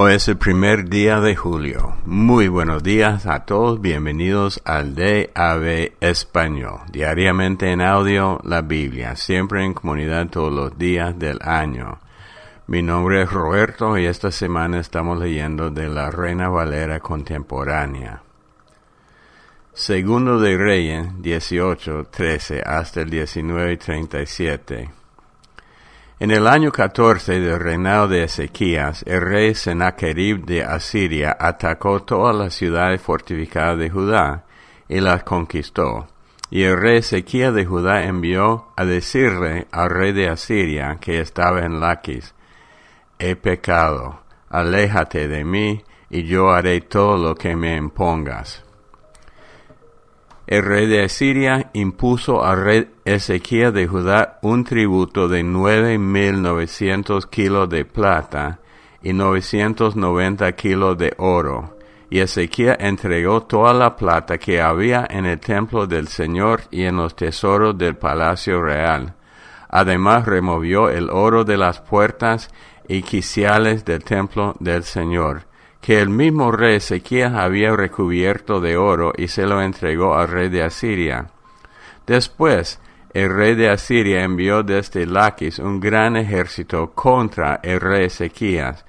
Hoy es el primer día de julio. Muy buenos días a todos. Bienvenidos al DAB Español. Diariamente en audio, la Biblia. Siempre en comunidad todos los días del año. Mi nombre es Roberto y esta semana estamos leyendo de la Reina Valera contemporánea. Segundo de Reyes 18:13 hasta el 19:37. En el año 14 del reinado de Ezequías, el rey Sennacherib de Asiria atacó todas las ciudades fortificadas de Judá y las conquistó. Y el rey Ezequías de Judá envió a decirle al rey de Asiria que estaba en Laquis: «He pecado, aléjate de mí, y yo haré todo lo que me impongas». El rey de Asiria impuso al rey Ezequías de Judá un tributo de 9,900 kilos de plata y 990 kilos de oro. Y Ezequías entregó toda la plata que había en el templo del Señor y en los tesoros del palacio real. Además removió el oro de las puertas y quiciales del templo del Señor, que el mismo rey Ezequías había recubierto de oro, y se lo entregó al rey de Asiria. Después, el rey de Asiria envió desde Laquis un gran ejército contra el rey Ezequías.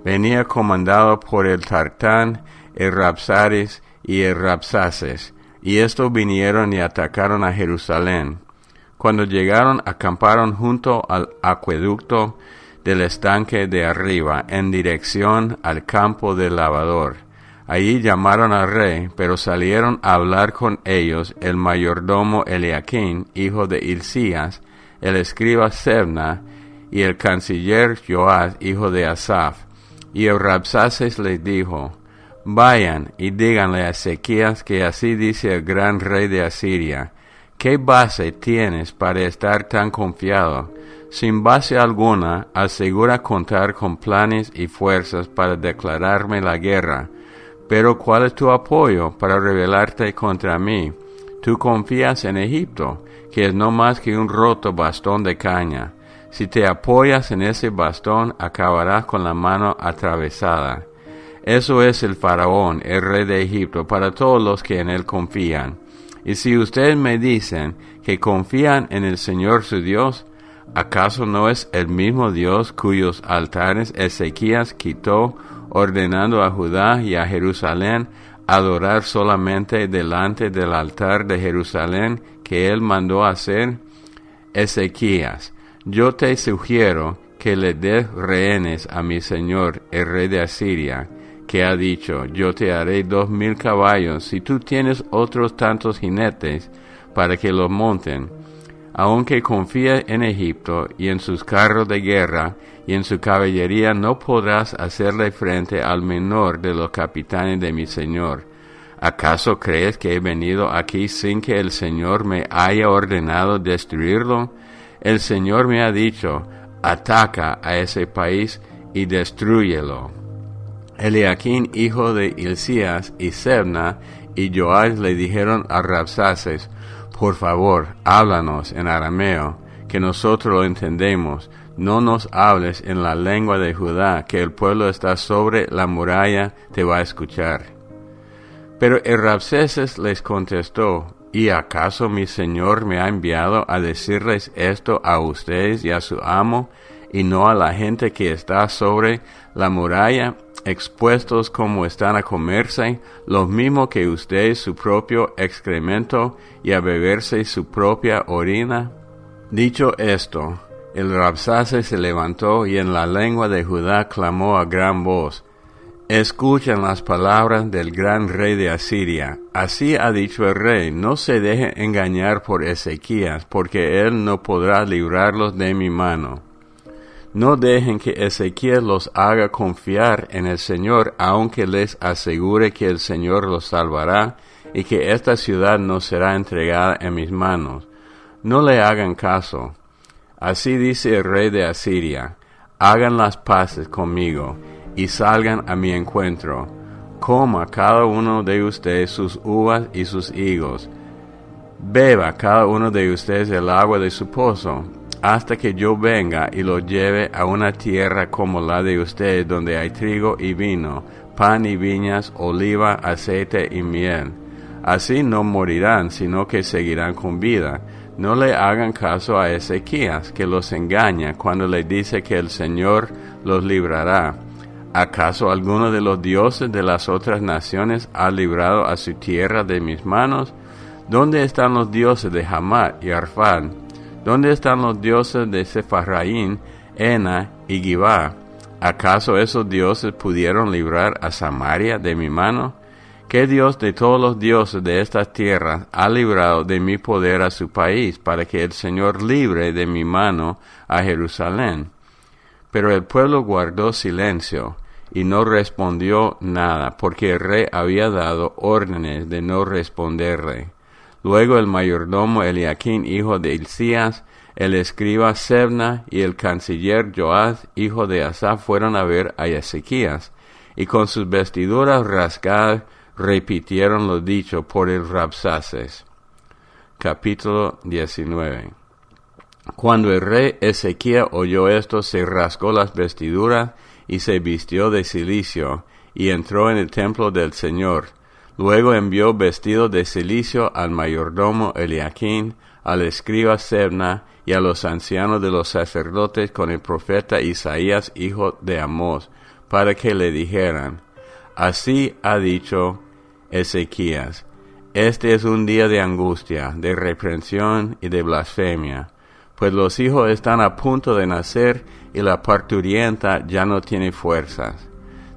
Venía comandado por el Tartán, el Rabsaris y el Rabsaces, y estos vinieron y atacaron a Jerusalén. Cuando llegaron, acamparon junto al acueducto del estanque de arriba, en dirección al campo del lavador. Allí llamaron al rey, pero salieron a hablar con ellos el mayordomo Eliaquín, hijo de Hilcías, el escriba Sebna, y el canciller Joás, hijo de Asaph. Y el Rabsaces les dijo: «Vayan y díganle a Ezequías que así dice el gran rey de Asiria: ¿qué base tienes para estar tan confiado? Sin base alguna, asegura contar con planes y fuerzas para declararme la guerra. Pero ¿cuál es tu apoyo para rebelarte contra mí? Tú confías en Egipto, que es no más que un roto bastón de caña. Si te apoyas en ese bastón, acabarás con la mano atravesada. Eso es el faraón, el rey de Egipto, para todos los que en él confían. Y si ustedes me dicen que confían en el Señor su Dios, ¿acaso no es el mismo Dios cuyos altares Ezequías quitó, ordenando a Judá y a Jerusalén adorar solamente delante del altar de Jerusalén que él mandó hacer? Ezequías, yo te sugiero que le des rehenes a mi señor, el rey de Asiria, que ha dicho: yo te haré 2,000 caballos si tú tienes otros tantos jinetes para que los monten. Aunque confíe en Egipto y en sus carros de guerra y en su caballería, no podrás hacerle frente al menor de los capitanes de mi señor. ¿Acaso crees que he venido aquí sin que el Señor me haya ordenado destruirlo? El Señor me ha dicho: ataca a ese país y destrúyelo». Eliaquín, hijo de Hilcías, y Sebna y Joás le dijeron a Rabsaces: «Por favor, háblanos en arameo, que nosotros lo entendemos. No nos hables en la lengua de Judá, que el pueblo está sobre la muralla, te va a escuchar». Pero el Rabsaces les contestó: «¿Y acaso mi señor me ha enviado a decirles esto a ustedes y a su amo, y no a la gente que está sobre la muralla, expuestos como están a comerse lo mismo que ustedes su propio excremento y a beberse su propia orina?» Dicho esto, el Rabsaces se levantó y en la lengua de Judá clamó a gran voz: «Escuchen las palabras del gran rey de Asiria. Así ha dicho el rey: no se deje engañar por Ezequías, porque él no podrá librarlos de mi mano. No dejen que Ezequías los haga confiar en el Señor, aunque les asegure que el Señor los salvará y que esta ciudad no será entregada en mis manos. No le hagan caso. Así dice el rey de Asiria: hagan las paces conmigo y salgan a mi encuentro. Coma cada uno de ustedes sus uvas y sus higos. Beba cada uno de ustedes el agua de su pozo. hasta que yo venga y los lleve a una tierra como la de ustedes, donde hay trigo y vino, pan y viñas, oliva, aceite y miel. Así no morirán, sino que seguirán con vida. No le hagan caso a Ezequías, que los engaña cuando le dice que el Señor los librará. ¿Acaso alguno de los dioses de las otras naciones ha librado a su tierra de mis manos? ¿Dónde están los dioses de Hamat y Arfad? ¿Dónde están los dioses de Sepharraim, Ena y Gibá? ¿Acaso esos dioses pudieron librar a Samaria de mi mano? ¿Qué Dios de todos los dioses de estas tierras ha librado de mi poder a su país, para que el Señor libre de mi mano a Jerusalén? Pero el pueblo guardó silencio y no respondió nada, porque el rey había dado órdenes de no responderle. Luego el mayordomo Eliaquín, hijo de Hilcías, el escriba Sebna y el canciller Joás, hijo de Asaf, fueron a ver a Ezequías, y con sus vestiduras rasgadas repitieron lo dicho por el Rabsaces. Capítulo 19. Cuando el rey Ezequías oyó esto, se rasgó las vestiduras y se vistió de cilicio, y entró en el templo del Señor. Luego envió vestido de cilicio al mayordomo Eliaquín, al escriba Sebna y a los ancianos de los sacerdotes con el profeta Isaías, hijo de Amós, para que le dijeran: Así ha dicho Ezequías: este es un día de angustia, de reprensión y de blasfemia, pues los hijos están a punto de nacer y la parturienta ya no tiene fuerzas.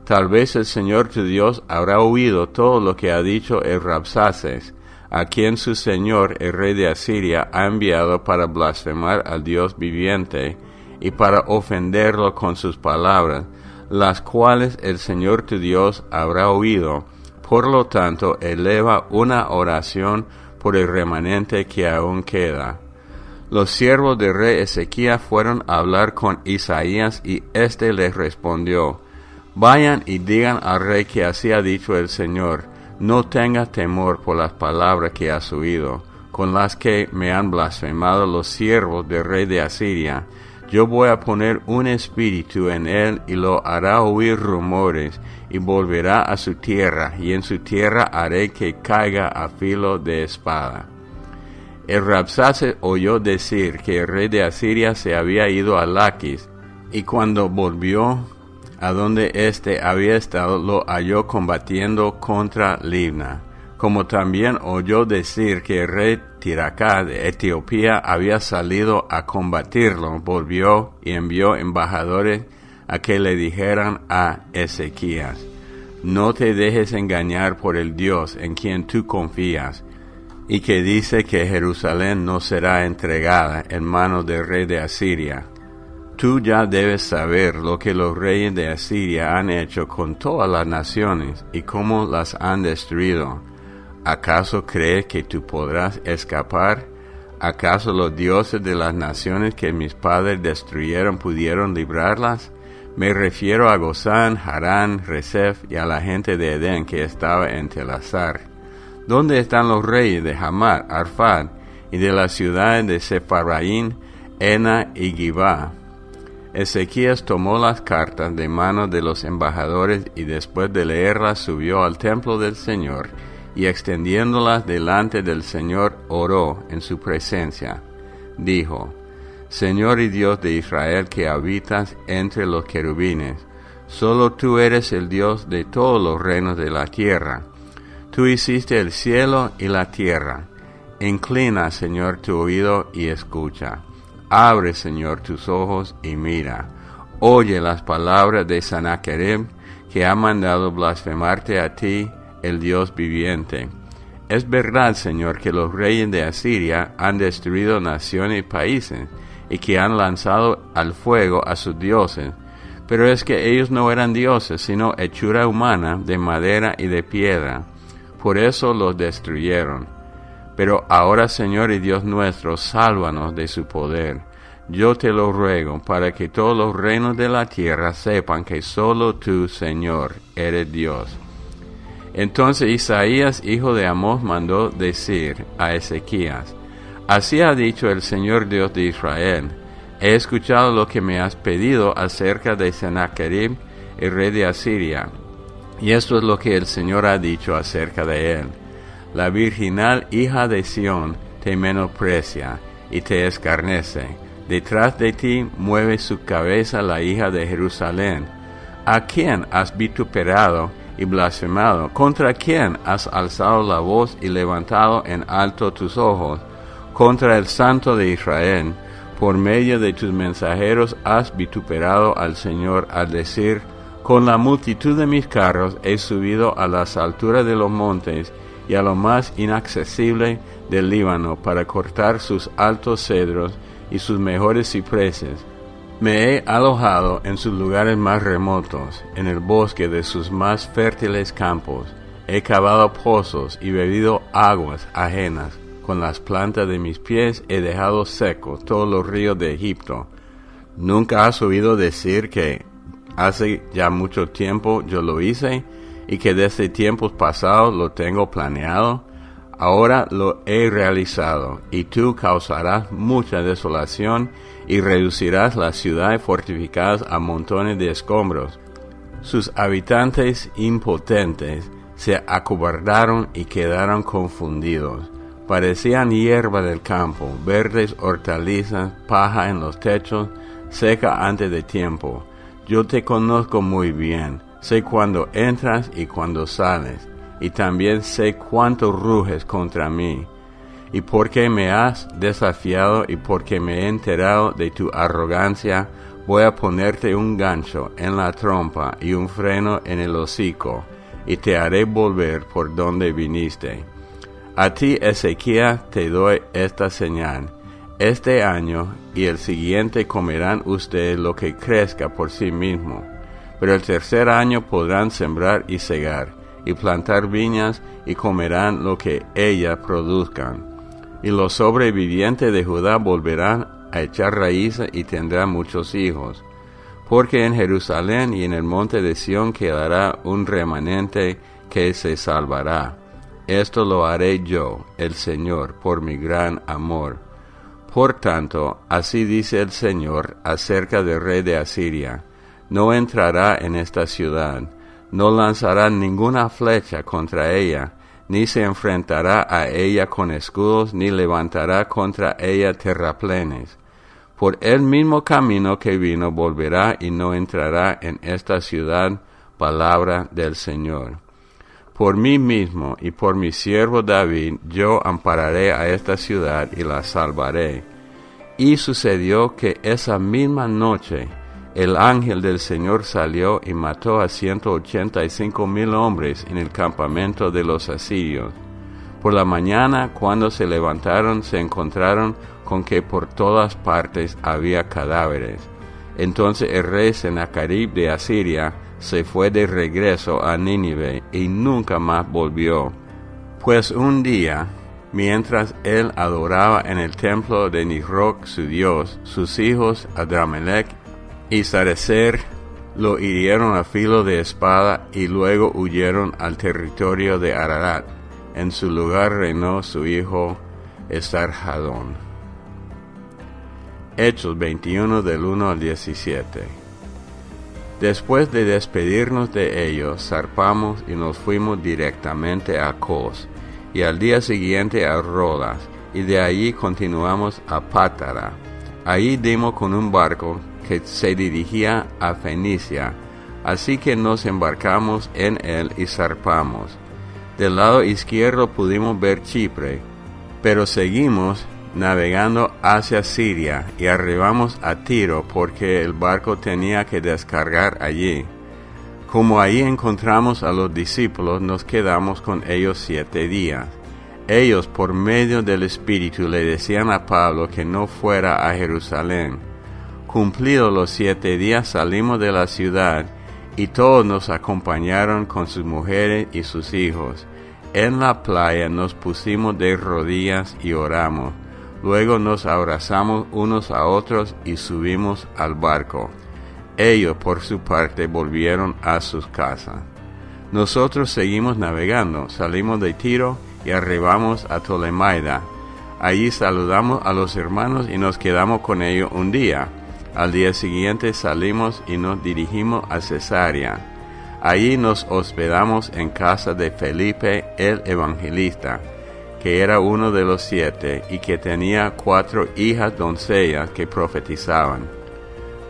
Tal vez el Señor tu Dios habrá oído todo lo que ha dicho el Rabsaces, a quien su señor, el rey de Asiria, ha enviado para blasfemar al Dios viviente y para ofenderlo con sus palabras, las cuales el Señor tu Dios habrá oído. Por lo tanto, eleva una oración por el remanente que aún queda. Los siervos del rey Ezequías fueron a hablar con Isaías, y éste les respondió: Vayan y digan al rey que así ha dicho el Señor: no tengas temor por las palabras que has oído, con las que me han blasfemado los siervos del rey de Asiria. Yo voy a poner un espíritu en él y lo hará oír rumores, y volverá a su tierra, y en su tierra haré que caiga a filo de espada. El Rabsaces oyó decir que el rey de Asiria se había ido a Laquis, y cuando volvió a donde éste había estado, lo halló combatiendo contra Libna. Como también oyó decir que el rey Tiracá de Etiopía había salido a combatirlo, volvió y envió embajadores a que le dijeran a Ezequías: no te dejes engañar por el Dios en quien tú confías, y que dice que Jerusalén no será entregada en manos del rey de Asiria. Tú ya debes saber lo que los reyes de Asiria han hecho con todas las naciones y cómo las han destruido. ¿Acaso crees que tú podrás escapar? ¿Acaso los dioses de las naciones que mis padres destruyeron pudieron librarlas? Me refiero a Gozán, Harán, Resef y a la gente de Edén que estaba en Telasar. ¿Dónde están los reyes de Hamat, Arfad y de las ciudades de Sepharraim, Ena y Gibá? Ezequías tomó las cartas de manos de los embajadores y después de leerlas subió al templo del Señor y extendiéndolas delante del Señor oró en su presencia. Dijo: Señor y Dios de Israel, que habitas entre los querubines, solo tú eres el Dios de todos los reinos de la tierra. Tú hiciste el cielo y la tierra. Inclina, Señor, tu oído y escucha. Abre, Señor, tus ojos y mira. Oye las palabras de Sanaquerib, que ha mandado blasfemarte a ti, el Dios viviente. Es verdad, Señor, que los reyes de Asiria han destruido naciones y países, y que han lanzado al fuego a sus dioses. Pero es que ellos no eran dioses, sino hechura humana de madera y de piedra. Por eso los destruyeron. Pero ahora, Señor y Dios nuestro, sálvanos de su poder. Yo te lo ruego, para que todos los reinos de la tierra sepan que solo tú, Señor, eres Dios. Entonces Isaías, hijo de Amós, mandó decir a Ezequías: Así ha dicho el Señor Dios de Israel: he escuchado lo que me has pedido acerca de Sennacherib, el rey de Asiria, y esto es lo que el Señor ha dicho acerca de él. La virginal hija de Sión te menosprecia y te escarnece. Detrás de ti mueve su cabeza la hija de Jerusalén. ¿A quién has vituperado y blasfemado? ¿Contra quién has alzado la voz y levantado en alto tus ojos? Contra el Santo de Israel. Por medio de tus mensajeros has vituperado al Señor al decir: con la multitud de mis carros he subido a las alturas de los montes y a lo más inaccesible del Líbano para cortar sus altos cedros y sus mejores cipreses. Me he alojado en sus lugares más remotos, en el bosque de sus más fértiles campos. He cavado pozos y bebido aguas ajenas. Con las plantas de mis pies he dejado secos todos los ríos de Egipto. ¿Nunca has oído decir que hace ya mucho tiempo yo lo hice y que desde tiempos pasados lo tengo planeado? Ahora lo he realizado, y tú causarás mucha desolación y reducirás las ciudades fortificadas a montones de escombros. Sus habitantes impotentes se acobardaron y quedaron confundidos. Parecían hierba del campo, verdes hortalizas, paja en los techos, seca antes de tiempo. Yo te conozco muy bien, sé cuándo entras y cuándo sales, y también sé cuánto ruges contra mí. Y porque me has desafiado y porque me he enterado de tu arrogancia, voy a ponerte un gancho en la trompa y un freno en el hocico, y te haré volver por donde viniste. A ti, Ezequías, te doy esta señal. Este año y el siguiente comerán ustedes lo que crezca por sí mismo, pero el tercer año podrán sembrar y cegar, y plantar viñas, y comerán lo que ellas produzcan. Y los sobrevivientes de Judá volverán a echar raíces y tendrán muchos hijos. Porque en Jerusalén y en el monte de Sión quedará un remanente que se salvará. Esto lo haré yo, el Señor, por mi gran amor. Por tanto, así dice el Señor acerca del rey de Asiria: no entrará en esta ciudad, no lanzará ninguna flecha contra ella, ni se enfrentará a ella con escudos, ni levantará contra ella terraplenes. Por el mismo camino que vino volverá y no entrará en esta ciudad. Palabra del Señor. Por mí mismo y por mi siervo David, yo ampararé a esta ciudad y la salvaré. Y sucedió que esa misma noche el ángel del Señor salió y mató a 185,000 hombres en el campamento de los asirios. Por la mañana, cuando se levantaron, se encontraron con que por todas partes había cadáveres. Entonces el rey Sennacherib de Asiria se fue de regreso a Nínive y nunca más volvió. Pues un día, mientras él adoraba en el templo de Nisroch su dios, sus hijos Adramelech y Sarecer lo hirieron a filo de espada y luego huyeron al territorio de Ararat. En su lugar reinó su hijo Esarhadón. Hechos 21 del 1 al 17. Después de despedirnos de ellos, zarpamos y nos fuimos directamente a Cos, y al día siguiente a Rodas, y de allí continuamos a Pátara. Allí dimos con un barco que se dirigía a Fenicia, así que nos embarcamos en él y zarpamos. Del lado izquierdo pudimos ver Chipre, pero seguimos navegando hacia Siria y arribamos a Tiro porque el barco tenía que descargar allí. Como allí encontramos a los discípulos, nos quedamos con ellos 7 días. Ellos, por medio del Espíritu, le decían a Pablo que no fuera a Jerusalén. Cumplidos los 7 días salimos de la ciudad y todos nos acompañaron con sus mujeres y sus hijos. En la playa nos pusimos de rodillas y oramos. Luego nos abrazamos unos a otros y subimos al barco. Ellos, por su parte, volvieron a sus casas. Nosotros seguimos navegando, salimos de Tiro y arribamos a Tolemaida. Allí saludamos a los hermanos y nos quedamos con ellos un día. Al día siguiente salimos y nos dirigimos a Cesarea. Allí nos hospedamos en casa de Felipe el Evangelista, que era uno de los 7 y que tenía 4 hijas doncellas que profetizaban.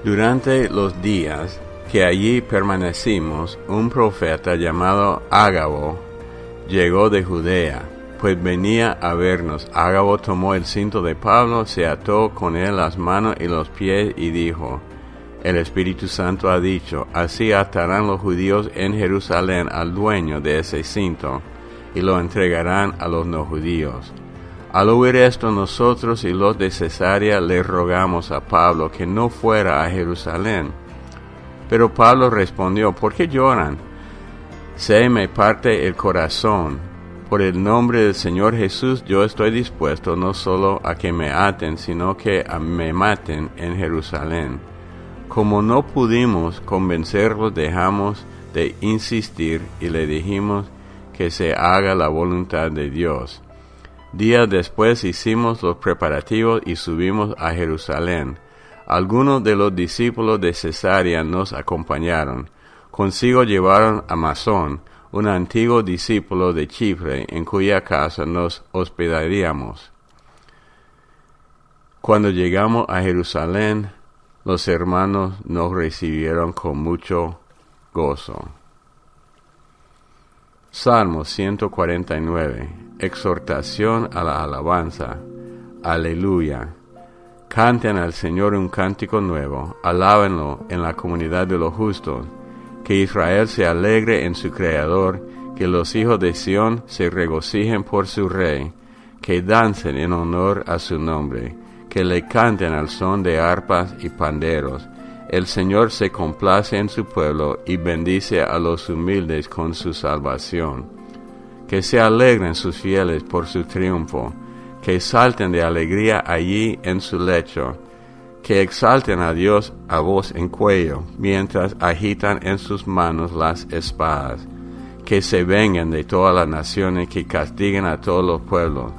Durante los días que allí permanecimos, un profeta llamado Ágabo llegó de Judea, pues venía a vernos. Ágabo tomó el cinto de Pablo, se ató con él las manos y los pies y dijo: el Espíritu Santo ha dicho, así atarán los judíos en Jerusalén al dueño de ese cinto, y lo entregarán a los no judíos. Al oír esto, nosotros y los de Cesarea le rogamos a Pablo que no fuera a Jerusalén. Pero Pablo respondió: ¿por qué lloran? Se me parte el corazón. Por el nombre del Señor Jesús yo estoy dispuesto no solo a que me aten, sino que me maten en Jerusalén. Como no pudimos convencerlos, dejamos de insistir y le dijimos que se haga la voluntad de Dios. Días después hicimos los preparativos y subimos a Jerusalén. Algunos de los discípulos de Cesarea nos acompañaron. Consigo llevaron a Masón, un antiguo discípulo de Chipre, en cuya casa nos hospedaríamos. Cuando llegamos a Jerusalén, los hermanos nos recibieron con mucho gozo. Salmo 149. Exhortación a la alabanza. Aleluya. Canten al Señor un cántico nuevo. Alábenlo en la comunidad de los justos. Que Israel se alegre en su Creador. Que los hijos de Sión se regocijen por su Rey. Que dancen en honor a su nombre. Que le canten al son de arpas y panderos. El Señor se complace en su pueblo y bendice a los humildes con su salvación. Que se alegren sus fieles por su triunfo, que salten de alegría allí en su lecho, que exalten a Dios a voz en cuello, mientras agitan en sus manos las espadas, que se vengan de todas las naciones, que castiguen a todos los pueblos,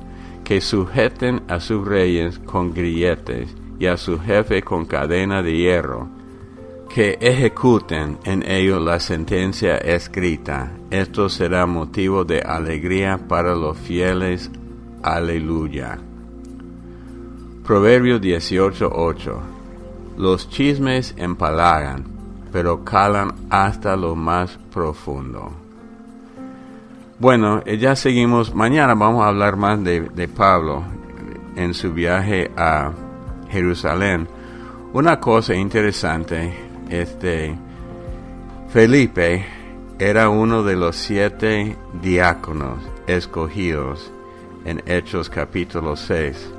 que sujeten a sus reyes con grilletes y a su jefe con cadena de hierro, que ejecuten en ellos la sentencia escrita. Esto será motivo de alegría para los fieles. Aleluya. Proverbios 18:8. Los chismes empalagan, pero calan hasta lo más profundo. Bueno, ya seguimos. Mañana vamos a hablar más de Pablo en su viaje a Jerusalén. Una cosa interesante, Felipe era uno de los 7 diáconos escogidos en Hechos capítulo 6.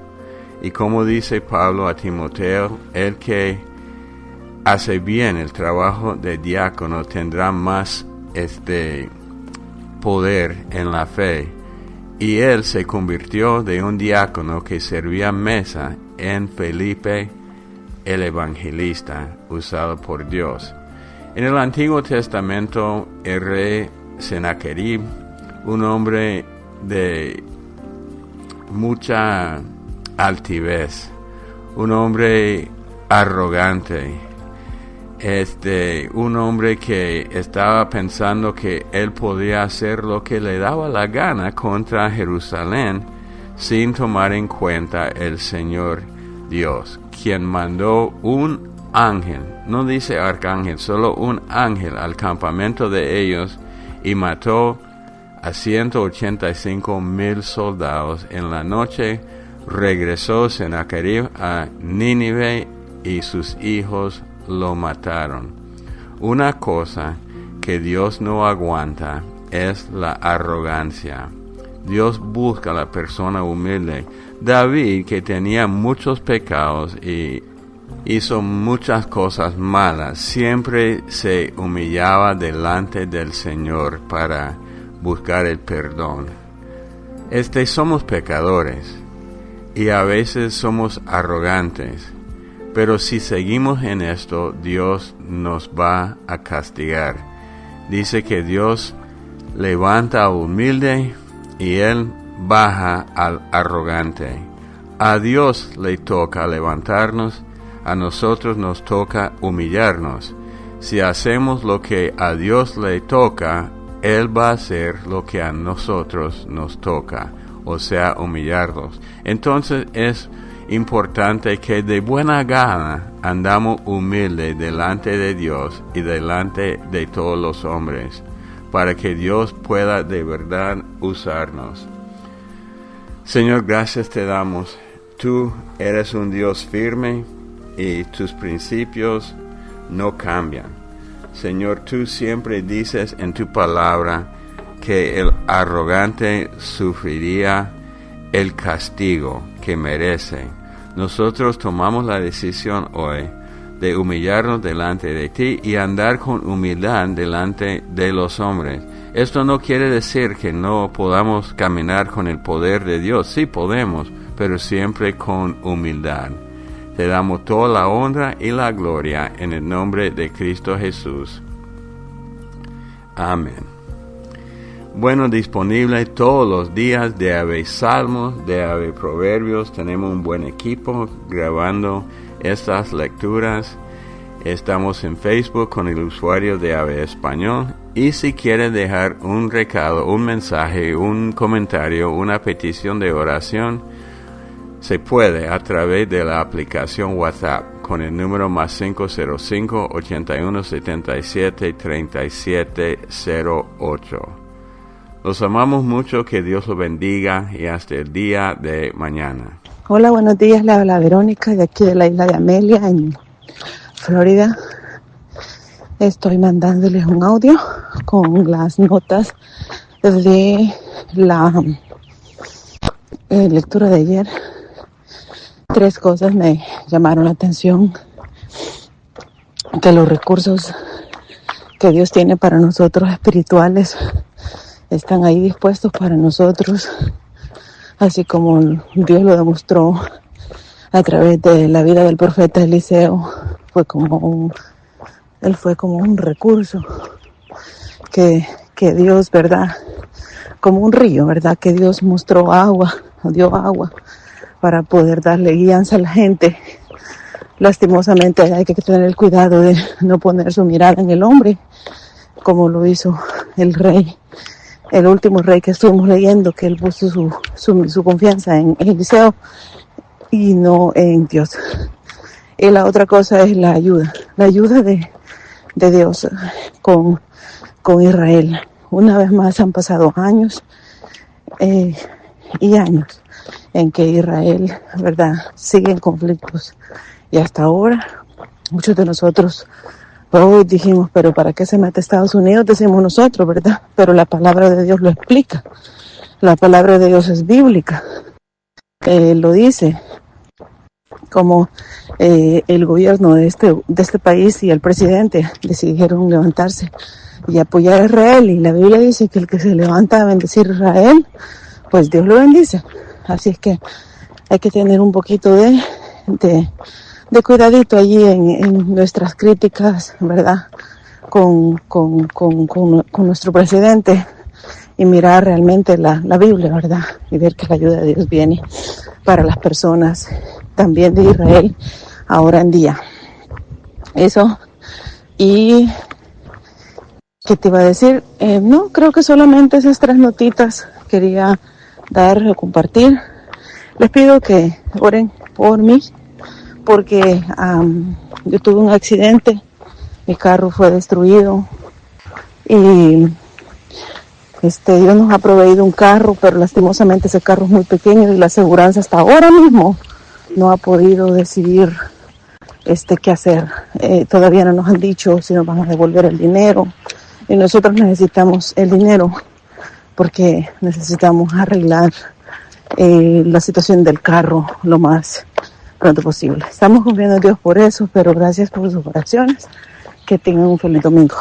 Y como dice Pablo a Timoteo, el que hace bien el trabajo de diácono tendrá más poder en la fe. Y él se convirtió de un diácono que servía mesa en Felipe el Evangelista, usado por Dios. En el Antiguo Testamento, el rey Sennacherib, un hombre de mucha altivez, un hombre arrogante, un hombre que estaba pensando que él podía hacer lo que le daba la gana contra Jerusalén sin tomar en cuenta el Señor Dios, quien mandó un ángel, no dice arcángel, solo un ángel al campamento de ellos y mató a 185,000 soldados. En la noche regresó Sennacherib a Nínive y sus hijos lo mataron. Una cosa que Dios no aguanta es la arrogancia. Dios busca a la persona humilde. David, que tenía muchos pecados y hizo muchas cosas malas, siempre se humillaba delante del Señor para buscar el perdón. Somos pecadores y a veces somos arrogantes, pero si seguimos en esto, Dios nos va a castigar. Dice que Dios levanta al humilde y Él baja al arrogante. a Dios le toca levantarnos, a nosotros nos toca humillarnos. Si hacemos lo que a Dios le toca, Él va a hacer lo que a nosotros nos toca, o sea, humillarnos. Entonces es importante que de buena gana andamos humildes delante de Dios y delante de todos los hombres, para que Dios pueda de verdad usarnos. Señor, gracias te damos. Tú eres un Dios firme y tus principios no cambian. Señor, tú siempre dices en tu palabra que el arrogante sufriría el castigo que merece. Nosotros tomamos la decisión hoy de humillarnos delante de ti y andar con humildad delante de los hombres. Esto no quiere decir que no podamos caminar con el poder de Dios. Sí podemos, pero siempre con humildad. Te damos toda la honra y la gloria en el nombre de Cristo Jesús. Amén. Bueno, disponible todos los días de Ave Salmos, de Ave Proverbios. Tenemos un buen equipo grabando estas lecturas. Estamos en Facebook con el usuario de Ave Español. Y si quiere dejar un recado, un mensaje, un comentario, una petición de oración, se puede a través de la aplicación WhatsApp con el número más 505-8177-3708. Los amamos mucho, que Dios los bendiga y hasta el día de mañana. Hola, buenos días, le habla Verónica de aquí de la isla de Amelia en Florida. Estoy mandándoles un audio con las notas de la lectura de ayer. 3 cosas me llamaron la atención: que los recursos que Dios tiene para nosotros espirituales están ahí dispuestos para nosotros, así como Dios lo demostró a través de la vida del profeta Eliseo. Él fue como un recurso que Dios, ¿verdad? Como un río, ¿verdad? Que Dios mostró agua, dio agua para poder darle guianza a la gente. Lastimosamente hay que tener el cuidado de no poner su mirada en el hombre, como lo hizo el rey, el último rey que estuvimos leyendo, que él puso su confianza en Eliseo y no en Dios. Y la otra cosa es la ayuda de Dios con Israel. Una vez más han pasado años y años en que Israel, ¿verdad?, sigue en conflictos. Y hasta ahora, muchos de nosotros hoy dijimos, pero ¿para qué se mete Estados Unidos? Decimos nosotros, ¿verdad? Pero la palabra de Dios lo explica. La palabra de Dios es bíblica. Lo dice, como el gobierno de este país y el presidente decidieron levantarse y apoyar a Israel. Y la Biblia dice que el que se levanta a bendecir a Israel, pues Dios lo bendice. Así es que hay que tener un poquito de cuidadito allí en nuestras críticas, ¿verdad? Con nuestro presidente, y mirar realmente la Biblia, ¿verdad? Y ver que la ayuda de Dios viene para las personas también de Israel ahora en día. Eso. Y ¿qué te iba a decir? No, creo que solamente esas 3 notitas quería dar o compartir. Les pido que oren por mí, porque yo tuve un accidente, mi carro fue destruido y Dios nos ha proveído un carro, pero lastimosamente ese carro es muy pequeño y la aseguranza hasta ahora mismo no ha podido decidir qué hacer. Todavía no nos han dicho si nos van a devolver el dinero, y nosotros necesitamos el dinero porque necesitamos arreglar la situación del carro lo más pronto posible. Estamos confiando en Dios por eso, pero gracias por sus oraciones. Que tengan un feliz domingo.